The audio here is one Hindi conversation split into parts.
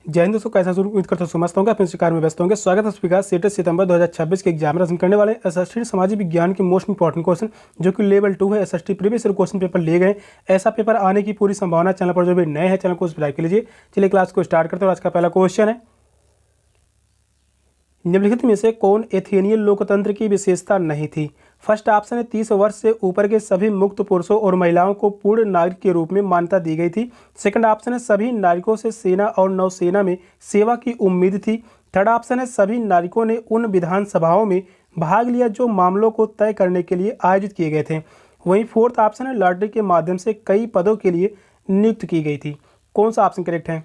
जय हिंद दोस्तों, कैसा शुरू उम्मीद करता हूं समझता हूँ अपने शिकार में व्यस्त होंगे। स्वागत है स्पीकर 7 सितंबर 2026 के एग्जाम में हम करने वाले एसएसटी सामाजिक विज्ञान के मोस्ट इंपॉर्टेंट क्वेश्चन जो कि लेवल 2 है। SST previous year question paper लिए गए, ऐसा पेपर आने की पूरी संभावना। चैनल पर जो भी नए हैं चैनल को सब्सक्राइब कर लीजिए। चलिए क्लास को स्टार्ट करते हैं। आज का पहला क्वेश्चन है, निम्नलिखित में से कौन एथेनियन लोकतंत्र की विशेषता नहीं थी? फर्स्ट ऑप्शन है 30 वर्ष से ऊपर के सभी मुक्त पुरुषों और महिलाओं को पूर्ण नागरिक के रूप में मान्यता दी गई थी। सेकंड ऑप्शन है सभी नागरिकों से सेना और नौसेना में सेवा की उम्मीद थी। थर्ड ऑप्शन है सभी नागरिकों ने उन विधानसभाओं में भाग लिया जो मामलों को तय करने के लिए आयोजित किए गए थे। वहीं फोर्थ ऑप्शन है लॉटरी के माध्यम से कई पदों के लिए नियुक्त की गई थी। कौन सा ऑप्शन करेक्ट है?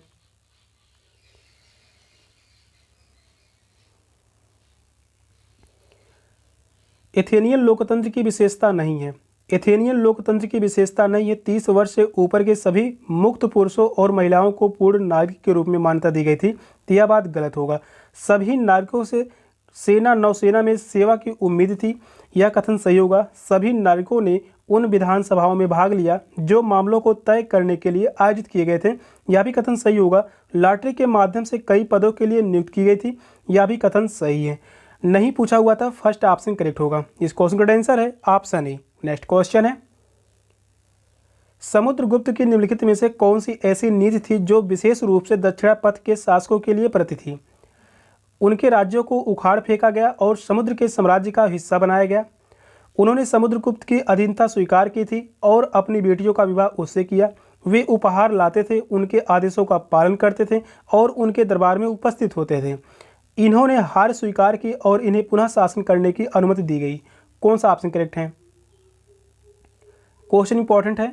एथेनियन लोकतंत्र की विशेषता नहीं है। एथेनियन लोकतंत्र की विशेषता नहीं है। 30 वर्ष से ऊपर के सभी मुक्त पुरुषों और महिलाओं को पूर्ण नागरिक के रूप में मान्यता दी गई थी। तो यह बात गलत होगा। सभी नागरिकों से सेना नौसेना में सेवा की उम्मीद थी, यह कथन सही होगा। सभी नागरिकों ने उन विधानसभाओं में भाग लिया जो मामलों को तय करने के लिए आयोजित किए गए थे, यह भी कथन सही होगा। लॉटरी के माध्यम से कई पदों के लिए नियुक्त की गई थी, यह भी कथन सही है। नहीं पूछा हुआ था, फर्स्ट ऑप्शन करेक्ट होगा। इस क्वेश्चन का आंसर है ऑप्शन ए। नेक्स्ट क्वेश्चन है, समुद्रगुप्त की निम्नलिखित में से कौन सी ऐसी नीति थी जो विशेष रूप से दक्षिणापथ के शासकों के लिए प्रति थी? उनके राज्यों को उखाड़ फेंका गया और समुद्र के साम्राज्य का हिस्सा बनाया गया। उन्होंने समुद्रगुप्त की अधीनता स्वीकार की थी और अपनी बेटियों का विवाह उससे किया। वे उपहार लाते थे, उनके आदेशों का पालन करते थे और उनके दरबार में उपस्थित होते थे। इन्होंने हार स्वीकार की और इन्हें पुनः शासन करने की अनुमति दी गई। कौन सा ऑप्शन करेक्ट है? क्वेश्चन इंपॉर्टेंट है।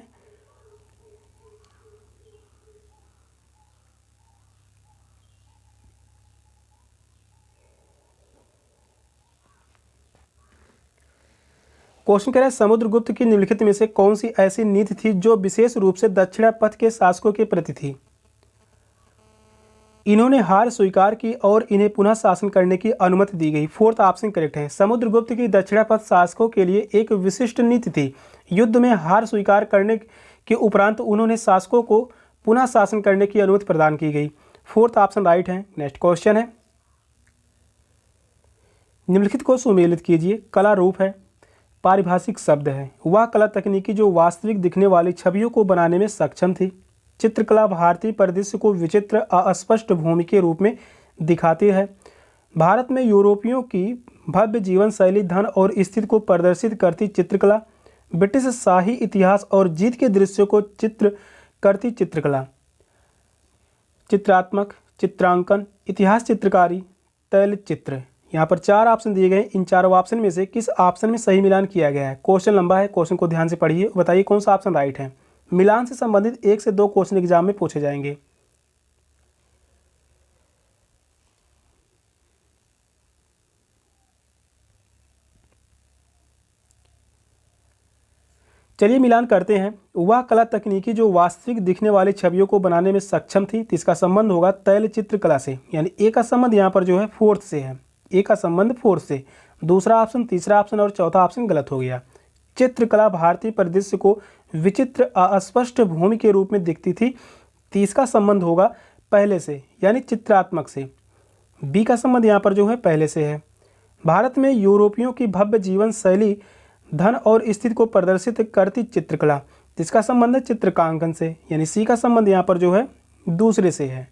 क्वेश्चन कह रहा है, समुद्रगुप्त की निम्नलिखित में से कौन सी ऐसी नीति थी जो विशेष रूप से दक्षिणापथ के शासकों के प्रति थी? इन्होंने हार स्वीकार की और इन्हें पुनः शासन करने की अनुमति दी गई। फोर्थ ऑप्शन करेक्ट है। समुद्रगुप्त की दक्षिणापथ शासकों के लिए एक विशिष्ट नीति थी। युद्ध में हार स्वीकार करने के उपरांत उन्होंने शासकों को पुनः शासन करने की अनुमति प्रदान की गई। फोर्थ ऑप्शन राइट है। नेक्स्ट क्वेश्चन है, निम्नलिखित को सुमेलित कीजिए। कला रूप है, पारिभाषिक शब्द है। वह कला तकनीकी जो वास्तविक दिखने वाली छवियों को बनाने में सक्षम थी। चित्रकला भारतीय परिदृश्य को विचित्र अस्पष्ट भूमि के रूप में दिखाती है। भारत में यूरोपियों की भव्य जीवन शैली, धन और स्थिति को प्रदर्शित करती चित्रकला। ब्रिटिश शाही इतिहास और जीत के दृश्यों को चित्र करती चित्रकला। चित्रात्मक, चित्रांकन, इतिहास चित्रकारी, तैल चित्र। यहाँ पर 4 ऑप्शन दिए गए। इन चारों ऑप्शन में से किस ऑप्शन में सही मिलान किया गया है? क्वेश्चन लंबा है, क्वेश्चन को ध्यान से पढ़िए, बताइए कौन सा ऑप्शन राइट है। मिलान से संबंधित 1 से 2 क्वेश्चन एग्जाम में पूछे जाएंगे। चलिए मिलान करते हैं। वह कला तकनीकी जो वास्तविक दिखने वाली छवियों को बनाने में सक्षम थी, तो इसका संबंध होगा तैल चित्रकला से, यानी ए का संबंध यहाँ पर जो है फोर्थ से है। ए का संबंध फोर्थ से। दूसरा ऑप्शन, तीसरा ऑप्शन और चौथा ऑप्शन गलत हो गया। चित्रकला भारतीय परिदृश्य को विचित्र अस्पष्ट भूमि के रूप में दिखती थी। तीसरा संबंध होगा पहले से, यानी चित्रात्मक से। बी का संबंध यहाँ पर जो है पहले से है। भारत में यूरोपियों की भव्य जीवन शैली, धन और स्थिति को प्रदर्शित करती चित्रकला, जिसका संबंध है चित्रकांकन से, यानी सी का संबंध यहाँ पर जो है दूसरे से है।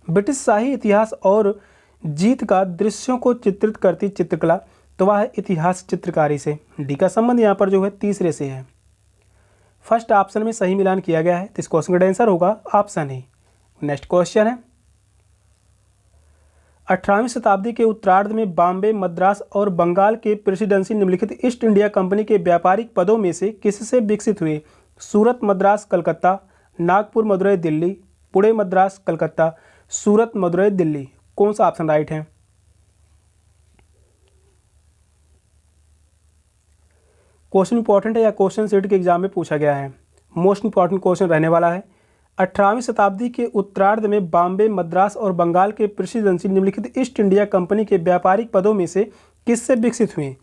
ब्रिटिश शाही इतिहास और जीत का दृश्यों को चित्रित करती चित्रकला, तो वह है इतिहास चित्रकारी से। डी का संबंध यहाँ पर जो है तीसरे से है। फर्स्ट ऑप्शन में सही मिलान किया गया है, तो इस क्वेश्चन का आंसर होगा ऑप्शन ए। नेक्स्ट क्वेश्चन है, 18वीं शताब्दी के उत्तरार्ध में बॉम्बे, मद्रास और बंगाल के प्रेसिडेंसी निम्नलिखित ईस्ट इंडिया कंपनी के व्यापारिक पदों में से किससे विकसित हुए? सूरत, मद्रास, कलकत्ता, नागपुर, मदुरई, दिल्ली, पुणे, मद्रास, कलकत्ता, सूरत, मदुरई, दिल्ली। कौन सा ऑप्शन राइट है? क्वेश्चन इंपॉर्टेंट है या क्वेश्चन सेट के एग्जाम में पूछा गया है। मोस्ट इंपॉर्टेंट क्वेश्चन रहने वाला है। 18वीं शताब्दी के उत्तरार्ध में बॉम्बे, मद्रास और बंगाल के प्रेसिडेंसी निम्नलिखित ईस्ट इंडिया कंपनी के व्यापारिक पदों में से किससे विकसित हुए?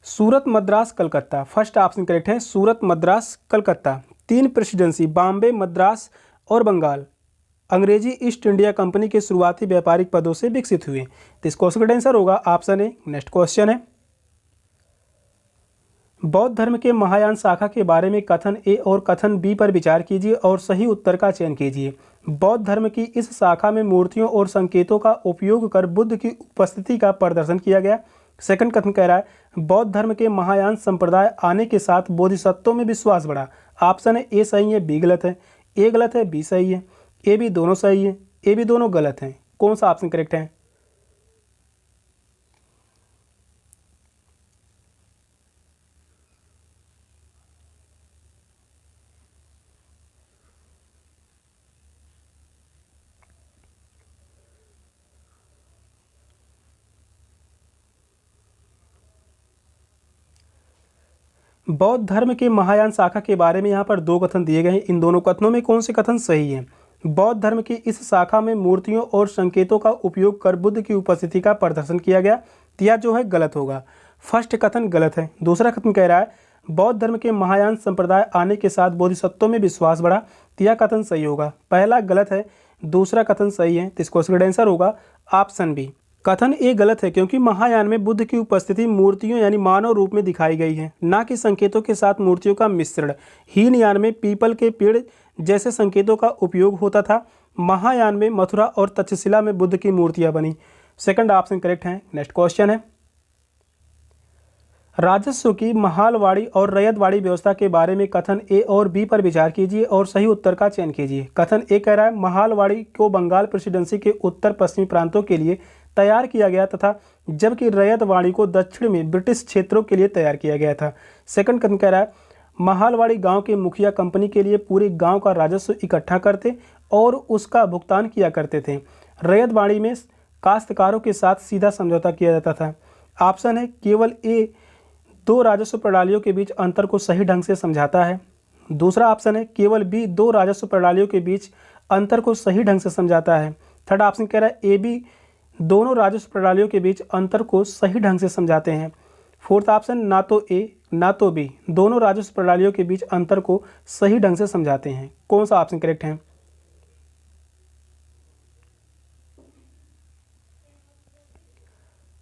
Surat, Madras, Calcutta. First option correct है, सूरत, मद्रास, कलकत्ता। तीन प्रेसिडेंसी बॉम्बे, मद्रास और बंगाल अंग्रेजी ईस्ट इंडिया कंपनी के शुरुआती व्यापारिक पदों से विकसित हुए। तो इस क्वेश्चन का आंसर होगा ऑप्शन ए। नेक्स्ट क्वेश्चन है, बौद्ध धर्म के महायान शाखा के बारे में कथन ए और कथन बी पर विचार कीजिए और सही उत्तर का चयन कीजिए। बौद्ध धर्म की इस शाखा में मूर्तियों और संकेतों का उपयोग कर बुद्ध की उपस्थिति का प्रदर्शन किया गया। सेकंड कथन कह रहा है बौद्ध धर्म के महायान संप्रदाय आने के साथ बोधिसत्वों में विश्वास बढ़ा। ऑप्शन है ए सही है, बी गलत है, ए गलत है, बी सही है, ए बी दोनों सही है, ए बी दोनों गलत हैं। कौन सा ऑप्शन करेक्ट है? बौद्ध धर्म के महायान शाखा के बारे में यहाँ पर दो कथन दिए गए हैं। इन दोनों कथनों में कौन से कथन सही है? बौद्ध धर्म की इस शाखा में मूर्तियों और संकेतों का उपयोग कर बुद्ध की उपस्थिति का प्रदर्शन किया गया। यह जो है गलत होगा, फर्स्ट कथन गलत है। दूसरा कथन कह रहा है बौद्ध धर्म के महायान संप्रदाय आने के साथ बोधिसत्वों में विश्वास बढ़ा। यह कथन सही होगा। पहला गलत है, दूसरा कथन सही है। तो इस क्वेश्चन का आंसर होगा ऑप्शन बी। कथन ए गलत है क्योंकि महायान में बुद्ध की उपस्थिति मूर्तियों यानी मानव रूप में दिखाई गई है, ना कि संकेतों के साथ मूर्तियों का मिश्रण। हीनयान में पीपल के पेड़ जैसे संकेतों का उपयोग होता था। महायान में मथुरा और तक्षशिला में बुद्ध की मूर्तियां बनी। सेकंड ऑप्शन करेक्ट है। नेक्स्ट क्वेश्चन है, राजस्व की महालवाड़ी और रैयतवाड़ी व्यवस्था के बारे में कथन ए और बी पर विचार कीजिए और सही उत्तर का चयन कीजिए। कथन ए कह रहा है महालवाड़ी को बंगाल प्रेसिडेंसी के उत्तर पश्चिमी प्रांतों के लिए तैयार किया गया तथा जबकि रैयतवाड़ी को दक्षिण में ब्रिटिश क्षेत्रों के लिए तैयार किया गया था। सेकंड कथन कह रहा है महालवाड़ी गांव के मुखिया कंपनी के लिए पूरे गांव का राजस्व इकट्ठा करते और उसका भुगतान किया करते थे। रैयतवाड़ी में काश्तकारों के साथ सीधा समझौता किया जाता था। ऑप्शन है केवल ए दो राजस्व प्रणालियों के बीच अंतर को सही ढंग से समझाता है। दूसरा ऑप्शन है केवल बी दो राजस्व प्रणालियों के बीच अंतर को सही ढंग से समझाता है। थर्ड ऑप्शन कह रहा है ए बी दोनों राजस्व प्रणालियों के बीच अंतर को सही ढंग से समझाते हैं। फोर्थ ऑप्शन ना तो ए ना तो बी दोनों राजस्व प्रणालियों के बीच अंतर को सही ढंग से समझाते हैं। कौन सा ऑप्शन करेक्ट है?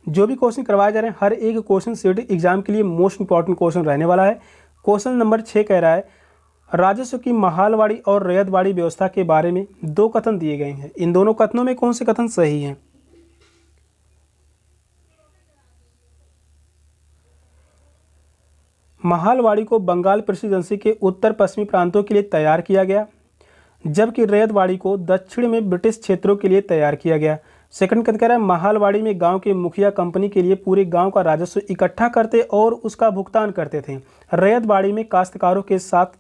जो भी क्वेश्चन करवाए जा रहे हैं हर एक क्वेश्चन सीटेट एग्जाम के लिए मोस्ट इंपॉर्टेंट क्वेश्चन रहने वाला है। क्वेश्चन नंबर 6 कह रहा है राजस्व की महालवाड़ी और रैयतवाड़ी व्यवस्था के बारे में दो कथन दिए गए हैं। इन दोनों कथनों में कौन से कथन सही हैं? महालवाड़ी को बंगाल प्रेसिडेंसी के उत्तर पश्चिमी प्रांतों के लिए तैयार किया गया जबकि रैयतवाड़ी को दक्षिण में ब्रिटिश क्षेत्रों के लिए तैयार किया गया। सेकंड कथन कह रहा है महालवाड़ी में गांव के मुखिया कंपनी के लिए पूरे गांव का राजस्व इकट्ठा करते और उसका भुगतान करते थे। रैयतवाड़ी में काश्तकारों के साथ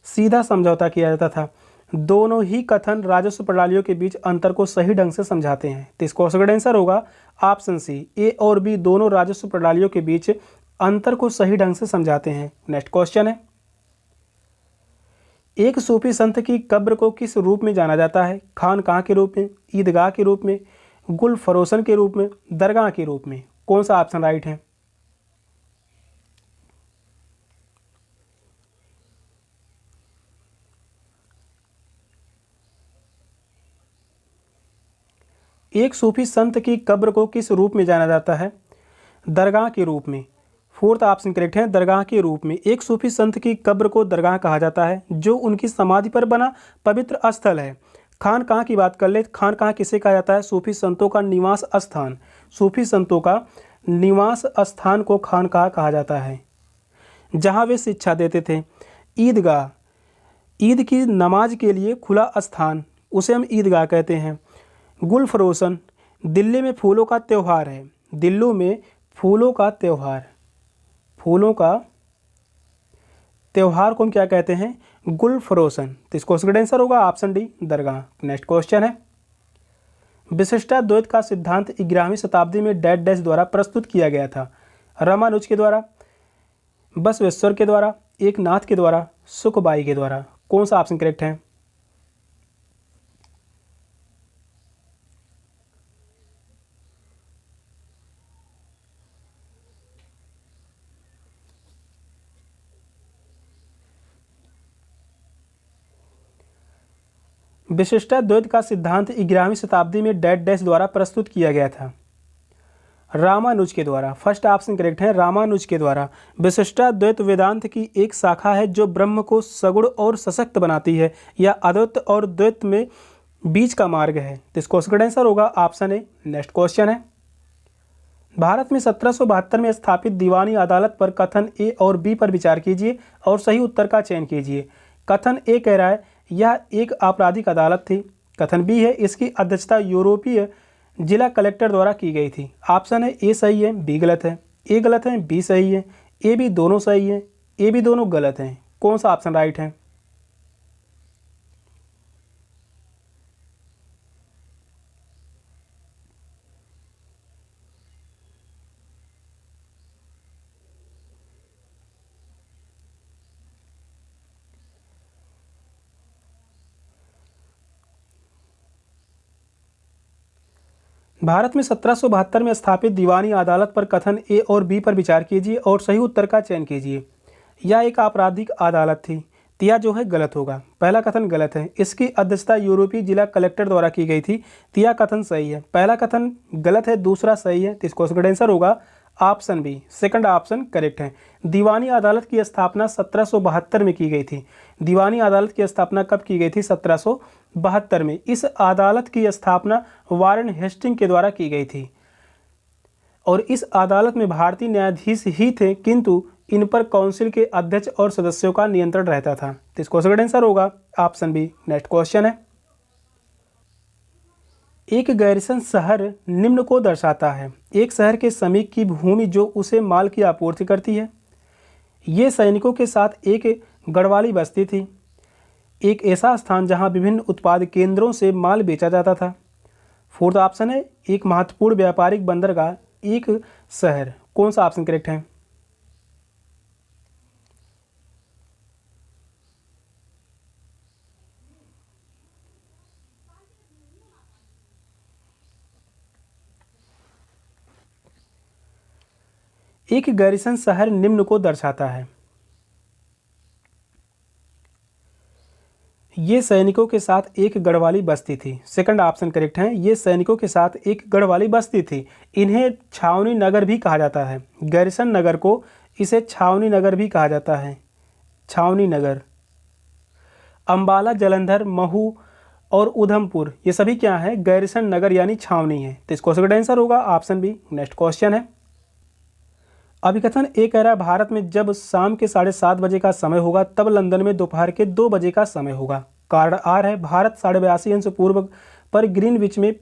सीधा समझौता किया जाता था। दोनों ही कथन राजस्व प्रणालियों के बीच अंतर को सही ढंग से समझाते हैं। तो इसका सही आंसर होगा ऑप्शन सी, ए और बी दोनों राजस्व प्रणालियों के बीच अंतर को सही ढंग से समझाते हैं। नेक्स्ट क्वेश्चन है, एक सूफी संत की कब्र को किस रूप में जाना जाता है? खानकाह के रूप में, ईदगाह के रूप में, गुल फरोसन के रूप में, दरगाह के रूप में। कौन सा ऑप्शन राइट है? एक सूफी संत की कब्र को किस रूप में जाना जाता है? दरगाह के रूप में। फोर्थ ऑप्शन करेक्ट है, दरगाह के रूप में। एक सूफी संत की कब्र को दरगाह कहा जाता है जो उनकी समाधि पर बना पवित्र स्थल है। खानकाह की बात कर ले, खानकाह किसे कहा जाता है? सूफी संतों का निवास स्थान। सूफी संतों का निवास स्थान को खानकाह कहा जाता है जहाँ वे शिक्षा देते थे। ईदगाह, ईद की नमाज के लिए खुला स्थान, उसे हम ईदगाह कहते हैं। गुल फरोसन, दिल्ली में फूलों का त्यौहार है। दिल्ली में फूलों का त्यौहार, फूलों का त्यौहार को हम क्या कहते हैं? गुल फरोसन। तो इसको आंसर होगा ऑप्शन डी, दरगाह। नेक्स्ट क्वेश्चन है, विशिष्टाद्वैत का सिद्धांत 11वीं शताब्दी में डैश डैश द्वारा प्रस्तुत किया गया था? रामानुज के द्वारा, बसवेश्वर के द्वारा, एकनाथ के द्वारा, सुखबाई के द्वारा। कौन सा ऑप्शन करेक्ट है? विशिष्टाद्वैत का सिद्धांत 11वीं शताब्दी में डैश डैश द्वारा प्रस्तुत किया गया था। रामानुज के द्वारा। फर्स्ट ऑप्शन करेक्ट है, रामानुज के द्वारा। विशिष्टाद्वैत वेदांत की एक शाखा है जो ब्रह्म को सगुण और सशक्त बनाती है, या अद्वैत और द्वैत में बीच का मार्ग है। तो इस क्वेश्चन का आंसर होगा ऑप्शन ए। नेक्स्ट क्वेश्चन है, भारत में 1772 में स्थापित दीवानी अदालत पर कथन ए और बी पर विचार कीजिए और सही उत्तर का चयन कीजिए। कथन ए कह रहा है यह एक आपराधिक अदालत थी। कथन बी है इसकी अध्यक्षता यूरोपीय जिला कलेक्टर द्वारा की गई थी। ऑप्शन है ए सही है, बी गलत है। ए गलत है, बी सही है, ए बी दोनों सही है, ए बी दोनों गलत हैं। कौन सा ऑप्शन राइट है? भारत में 1772 में स्थापित दीवानी अदालत पर कथन ए और बी पर विचार कीजिए और सही उत्तर का चयन कीजिए। यह एक आपराधिक अदालत थी। तो यह जो है गलत होगा, पहला कथन गलत है। इसकी अध्यक्षता यूरोपीय जिला कलेक्टर द्वारा की गई थी। तो यह कथन सही है। पहला कथन गलत है, दूसरा सही है। तो इसको आंसर होगा option B, second option correct है। दीवानी अदालत की स्थापना 1772 में की गई थी। दीवानी अदालत की स्थापना कब की गई थी? 1772 में। इस अदालत की स्थापना वारेन हेस्टिंग के द्वारा की गई थी और इस अदालत में भारतीय न्यायाधीश ही थे, किंतु इन पर काउंसिल के अध्यक्ष और सदस्यों का नियंत्रण रहता था। तो इसको आंसर होगा ऑप्शन बी। नेक्स्ट क्वेश्चन है, एक गैरिसन शहर निम्न को दर्शाता है। एक शहर के समीप की भूमि जो उसे माल की आपूर्ति करती है। ये सैनिकों के साथ एक गढ़वाली बस्ती थी। एक ऐसा स्थान जहां विभिन्न उत्पाद केंद्रों से माल बेचा जाता था। फोर्थ ऑप्शन है एक महत्वपूर्ण व्यापारिक बंदरगाह, एक शहर। कौन सा ऑप्शन करेक्ट है? एक गैरिसन शहर निम्न को दर्शाता है। ये सैनिकों के साथ एक गढ़वाली बस्ती थी। सेकंड ऑप्शन करेक्ट है, ये सैनिकों के साथ एक गढ़वाली बस्ती थी। इन्हें छावनी नगर भी कहा जाता है। गैरिसन नगर को इसे छावनी नगर भी कहा जाता है। छावनी नगर। अंबाला, जालंधर, महू और उधमपुर ये सभी क्या है? गैरिसन नगर यानी छावनी है। तो इसको आंसर होगा ऑप्शन बी। नेक्स्ट क्वेश्चन है, अभिकथन ए कह रहा है भारत में जब शाम के 7:30 बजे का समय होगा तब लंदन में दोपहर के 2 बजे का समय होगा। कारण आर है भारत 82 अंश पूर्व पर ग्रीनविच में।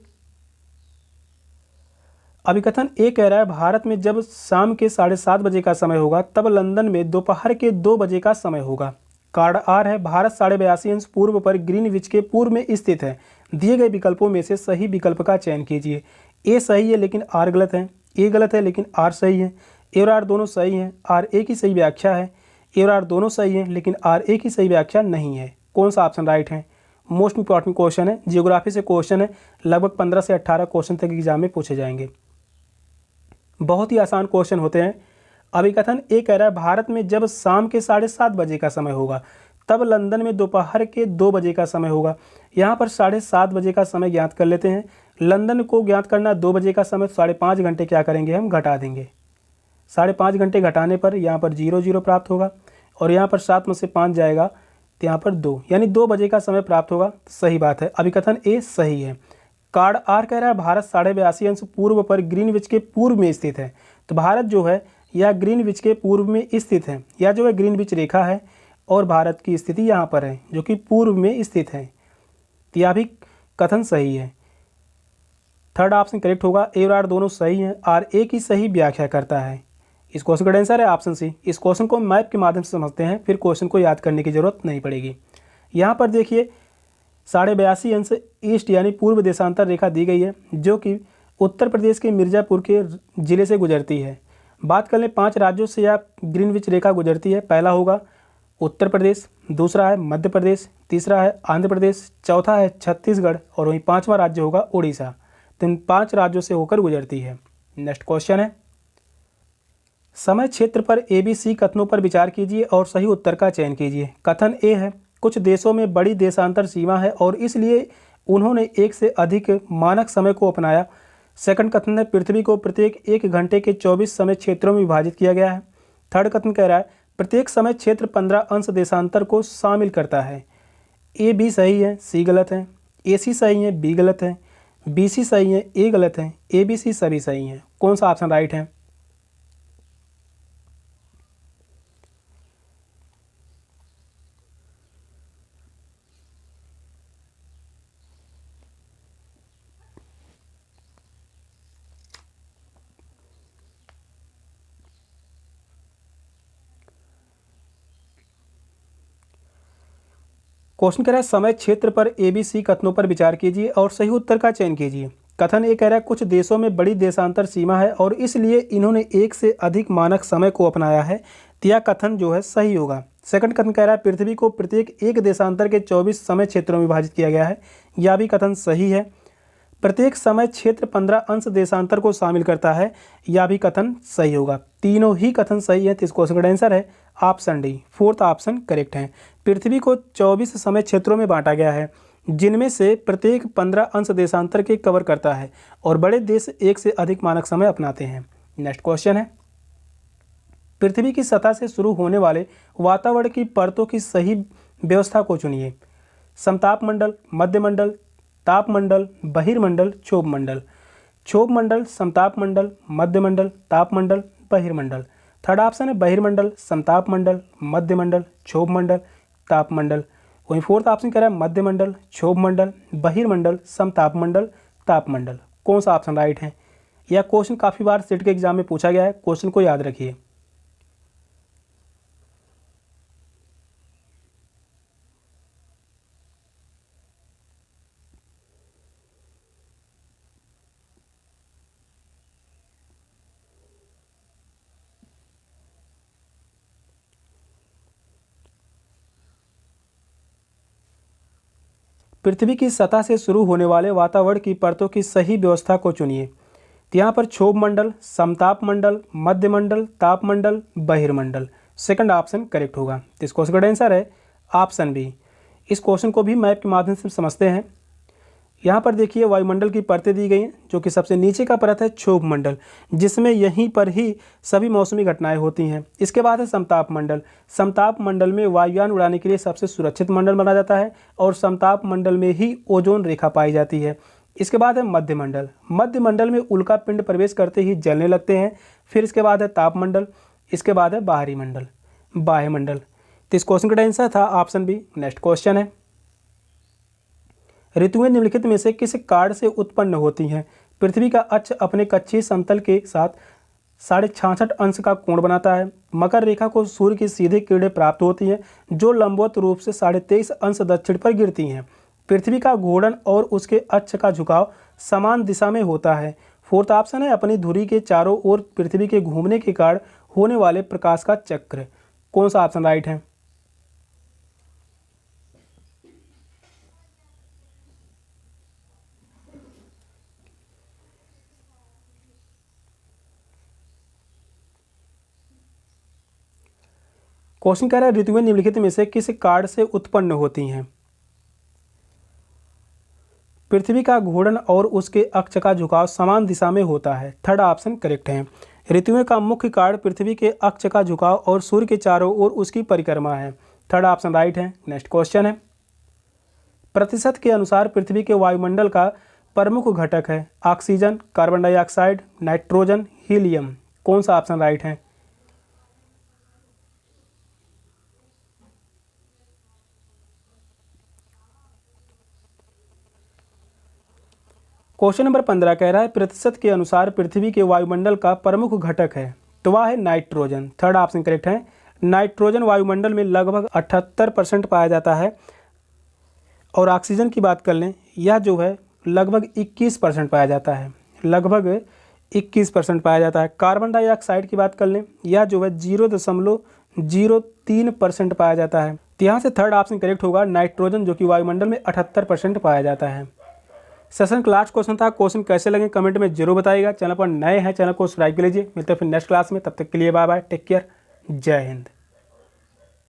अभिकथन ए कह रहा है भारत में जब शाम के 7:30 बजे का समय होगा तब लंदन में दोपहर के 2 बजे का समय होगा। कारण आर है भारत 82 अंश पूर्व पर ग्रीनविच के पूर्व में स्थित है। दिए गए विकल्पों में से सही विकल्प का चयन कीजिए। ए सही है लेकिन आर गलत है। ए गलत है लेकिन आर सही है। ए और आर दोनों सही हैं, आर ए की सही व्याख्या है। ए और आर दोनों सही हैं लेकिन आर ए की सही व्याख्या नहीं है। कौन सा ऑप्शन राइट है? मोस्ट इंपॉर्टेंट क्वेश्चन है, जियोग्राफी से क्वेश्चन है। लगभग 15 से 18 क्वेश्चन तक एग्जाम में पूछे जाएंगे। बहुत ही आसान क्वेश्चन होते हैं। अभिकथन ए कह रहा है भारत में जब शाम के 7:30 बजे का समय होगा तब लंदन में दोपहर के 2 बजे का समय होगा। यहाँ पर 7:30 बजे का समय ज्ञात कर लेते हैं। लंदन को ज्ञात करना 2 बजे का समय, 5.5 घंटे क्या करेंगे हम? घटा देंगे। 5.5 घंटे घटाने पर यहाँ पर 0 0 प्राप्त होगा और यहाँ पर 7 में से 5 जाएगा तो यहाँ पर 2, यानी 2 बजे का समय प्राप्त होगा। सही बात है, अभिकथन ए सही है। कार्ड आर कह रहा है भारत 82 अंश पूर्व पर ग्रीनविच के पूर्व में स्थित है। तो भारत जो है यह ग्रीनविच के पूर्व में स्थित है। यह जो है ग्रीनविच रेखा है और भारत की स्थिति यहाँ पर है जो कि पूर्व में स्थित है। तो यह भी कथन सही है। थर्ड ऑप्शन करेक्ट होगा। ए और आर दोनों सही हैं। आर ए की सही व्याख्या करता है। इस क्वेश्चन का आंसर है ऑप्शन सी। इस क्वेश्चन को मैप के माध्यम से समझते हैं, फिर क्वेश्चन को याद करने की जरूरत नहीं पड़ेगी। यहाँ पर देखिए 82 अंश ईस्ट यानी पूर्व देशांतर रेखा दी गई है जो कि उत्तर प्रदेश के मिर्ज़ापुर के जिले से गुजरती है। बात कर लें 5 राज्यों से यह ग्रीनविच रेखा गुजरती है। पहला होगा उत्तर प्रदेश, दूसरा है मध्य प्रदेश, तीसरा है आंध्र प्रदेश, चौथा है छत्तीसगढ़ और वहीं 5वां राज्य होगा उड़ीसा। तो इन 5 राज्यों से होकर गुजरती है। नेक्स्ट क्वेश्चन है, समय क्षेत्र पर ABC कथनों पर विचार कीजिए और सही उत्तर का चयन कीजिए। कथन ए है कुछ देशों में बड़ी देशांतर सीमा है और इसलिए उन्होंने एक से अधिक मानक समय को अपनाया। सेकंड कथन है पृथ्वी को प्रत्येक 1 घंटे के 24 समय क्षेत्रों में विभाजित किया गया है। थर्ड कथन कह रहा है प्रत्येक समय क्षेत्र 15 अंश देशांतर को शामिल करता है। ए बी सही है, सी गलत है। ए सी सही है, बी गलत है। बी सी सही है, ए गलत है। ए बी सी सभी सही हैं। कौन सा ऑप्शन राइट है? क्वेश्चन कह रहा है समय क्षेत्र पर ABC कथनों पर विचार कीजिए और सही उत्तर का चयन कीजिए। कथन ए कह रहा है कुछ देशों में बड़ी देशांतर सीमा है और इसलिए इन्होंने एक से अधिक मानक समय को अपनाया है। तो यह कथन जो है सही होगा। सेकंड कथन कह रहा है पृथ्वी को प्रत्येक 1 देशांतर के 24 समय क्षेत्रों में विभाजित किया गया है। यह भी कथन सही है। प्रत्येक समय क्षेत्र 15 अंश देशांतर को शामिल करता है। यह भी कथन सही होगा। तीनों ही कथन सही है। तो इस क्वेश्चन का आंसर है option D, fourth option correct है। पृथ्वी को 24 समय क्षेत्रों में बांटा गया है जिनमें से प्रत्येक 15 अंश देशांतर के कवर करता है और बड़े देश एक से अधिक मानक समय अपनाते हैं। नेक्स्ट क्वेश्चन है पृथ्वी की सतह से शुरू होने वाले वातावरण की परतों की सही व्यवस्था को चुनिए। समताप मंडल, मध्य मंडल, ताप मंडल, बहिर्मंडल, क्षोभ मंडल। क्षोभ मंडल, समताप मंडल, मध्य मंडल, ताप मंडल, बहिर्मंडल। थर्ड ऑप्शन है बहिर्मंडल, समताप मंडल, मध्य मंडल, क्षोभ मंडल, ताप मंडल। वहीं फोर्थ ऑप्शन कह रहा है मध्य मंडल, क्षोभ मंडल, बहिर्मंडल, समताप मंडल, ताप मंडल। कौन सा ऑप्शन राइट है? यह क्वेश्चन काफ़ी बार सेट के एग्जाम में पूछा गया है। क्वेश्चन को याद रखिए। पृथ्वी की सतह से शुरू होने वाले वातावरण की परतों की सही व्यवस्था को चुनिए। तो यहाँ पर क्षोभ मंडल, समताप मंडल, मध्य मंडल, ताप मंडल, बहिर्मंडल। सेकंड ऑप्शन करेक्ट होगा। तो इस क्वेश्चन का आंसर है ऑप्शन बी। इस क्वेश्चन को भी मैप के माध्यम से समझते हैं। यहाँ पर देखिए वायुमंडल की परतें दी गई हैं जो कि सबसे नीचे का परत है क्षोभ मंडल जिसमें यहीं पर ही सभी मौसमी घटनाएं होती हैं। इसके बाद है समताप मंडल। समताप मंडल में वायुयान उड़ाने के लिए सबसे सुरक्षित मंडल माना जाता है और समताप मंडल में ही ओजोन रेखा पाई जाती है। इसके बाद है मध्य मंडल। मध्य मंडल में उल्का पिंड प्रवेश करते ही जलने लगते हैं। फिर इसके बाद है ताप मंडल। इसके बाद है बाहरी मंडल, वायुमंडल। तो इस क्वेश्चन का आंसर था ऑप्शन बी। नेक्स्ट क्वेश्चन है ऋतुएं निम्नलिखित में से किस कार्ड से उत्पन्न होती हैं? पृथ्वी का अक्ष अपने कक्षीय समतल के साथ 66.5 अंश का कोण बनाता है। मकर रेखा को सूर्य की सीधी किरणें प्राप्त होती हैं जो लंबवत रूप से 23.5 अंश दक्षिण पर गिरती हैं। पृथ्वी का घूर्णन और उसके अक्ष का झुकाव समान दिशा में होता है। फोर्थ ऑप्शन है अपनी धुरी के चारों ओर पृथ्वी के घूमने के कारण होने वाले प्रकाश का चक्र। कौन सा ऑप्शन राइट है? क्वेश्चन कह रहा है ऋतुएं निम्नलिखित में से किस कार्ड से उत्पन्न होती हैं? पृथ्वी का घूर्णन और उसके अक्ष का झुकाव समान दिशा में होता है। थर्ड ऑप्शन करेक्ट है। ऋतुएं का मुख्य कार्ड पृथ्वी के अक्ष का झुकाव और सूर्य के चारों ओर उसकी परिक्रमा है। थर्ड ऑप्शन राइट है। नेक्स्ट क्वेश्चन है प्रतिशत के अनुसार पृथ्वी के वायुमंडल का प्रमुख घटक है oxygen, carbon dioxide, nitrogen, helium. कौन सा ऑप्शन राइट है? क्वेश्चन नंबर 15 कह रहा है प्रतिशत के अनुसार पृथ्वी के वायुमंडल का प्रमुख घटक है तो वह है नाइट्रोजन। थर्ड ऑप्शन करेक्ट है। नाइट्रोजन वायुमंडल में लगभग 78% पाया जाता है और ऑक्सीजन की बात कर लें यह जो है लगभग 21% पाया जाता है। लगभग 21% पाया जाता है। कार्बन डाइऑक्साइड की बात कर लें यह जो है 0.03% पाया जाता है। तो यहाँ से थर्ड ऑप्शन करेक्ट होगा नाइट्रोजन जो कि वायुमंडल में 78% पाया जाता है। सेशन का लास्ट क्वेश्चन था। क्वेश्चन कैसे लगे कमेंट में जरूर बताइएगा। चैनल पर नए हैं चैनल को सब्सक्राइब कर लीजिए। मिलते हैं फिर नेक्स्ट क्लास में। तब तक के लिए बाय बाय, टेक केयर, जय हिंद।